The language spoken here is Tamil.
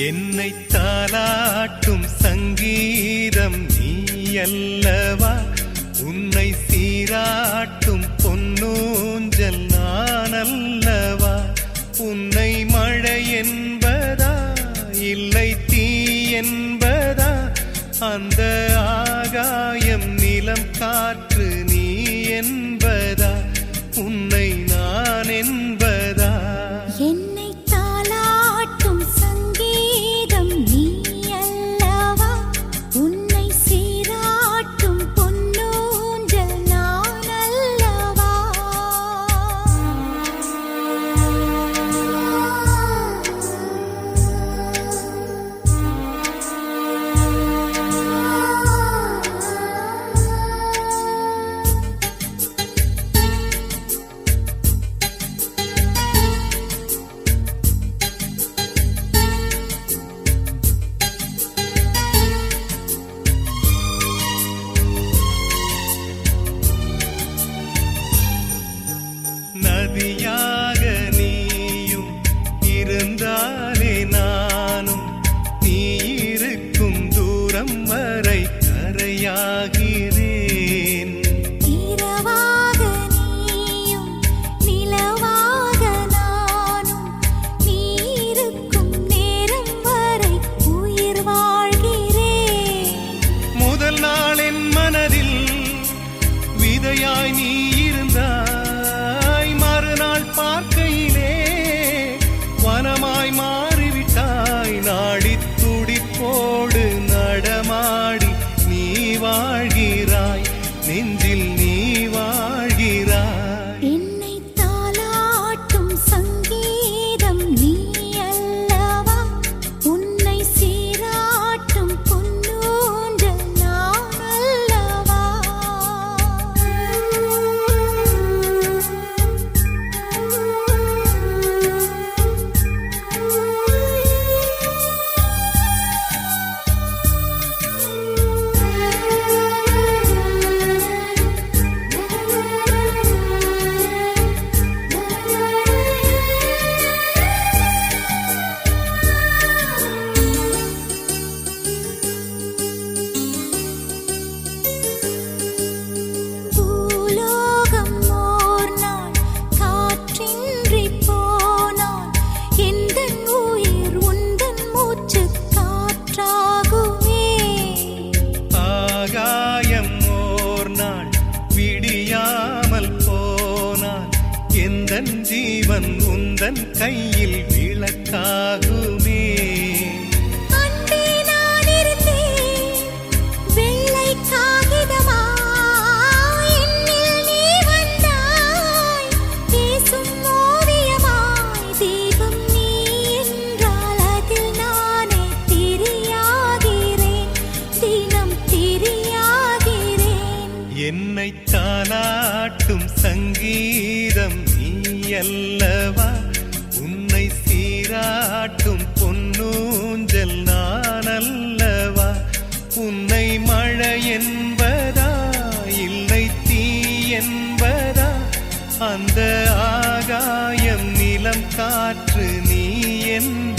என்னை தாலாட்டும் சங்கீதம் நீ அல்லவா, உன்னை சீராட்டும் பொன்னூஞ்சல் நான் அல்லவா. உன்னை மழை என்பதா இல்லை தீ என்பதா, அந்த ஆகாயம் நிலம் காற்று நீ என்பதா, உன்னை நான் என்பதா. என்னை தாலாட்டும் சங்கீதம் நீ அல்லவா, உன்னை சீராட்டும் பொன்னூஞ்சல் நான் அல்லவா. நதியாக நீயும் இருந்தாலே நானும், நீ இருக்கும் தூரம் வரை கரையாகிறேன். இரவாக நீயும் நிலவாக நானும், நீ இருக்கும் நேரம் வரை உயிர் வாழ்கிறேன். முதல் நாள் என் மனதில் விதையாய் நீ இருந்தாய், மறுநாள் பார்க்கையிலே வனமாய் மாறிவிட்டாய். நாடி துடிப்போடு நடமாடி நீ வாழ்கிறாய், நெஞ்சில் நீ வாழ்கிறாய். என்னை தாலாட்டும் சங்கீதம் நீ அல்லவா, உன்னை சீராட்டும் பொன்னூஞ்சல் நான் அல்லவா. பூலோகம் ஓர் நாள் காற்றின்றி போனால், எந்தன் உயிர் உந்தன் மூச்சு காற்றாகுமே. ஆகாயம் ஓர் நாள் விடியாமல் போனால், எந்தன் ஜீவன் உந்தன் கையில் விளக்காகுமே. அன்பே நான் இருந்தேன் வெள்ளை காகிதமாய், என்னில் நீ வந்தாய் பேசும் ஓவியமாய். தீபம் நீ என்றால் அதில் நானே திரியாகிறேன், தினம் திரியாகிறேன். என்னை தாலாட்டும் சங்கீதம் நீ அல்லவா, உன்னை சீராட்டும் பொன்னூஞ்சல் நான் அல்லவா. உன்னை மழை என்பதா இல்லை தீ என்பதா, அந்த ஆகாயம் நிலம் காற்று நீ என்பதா.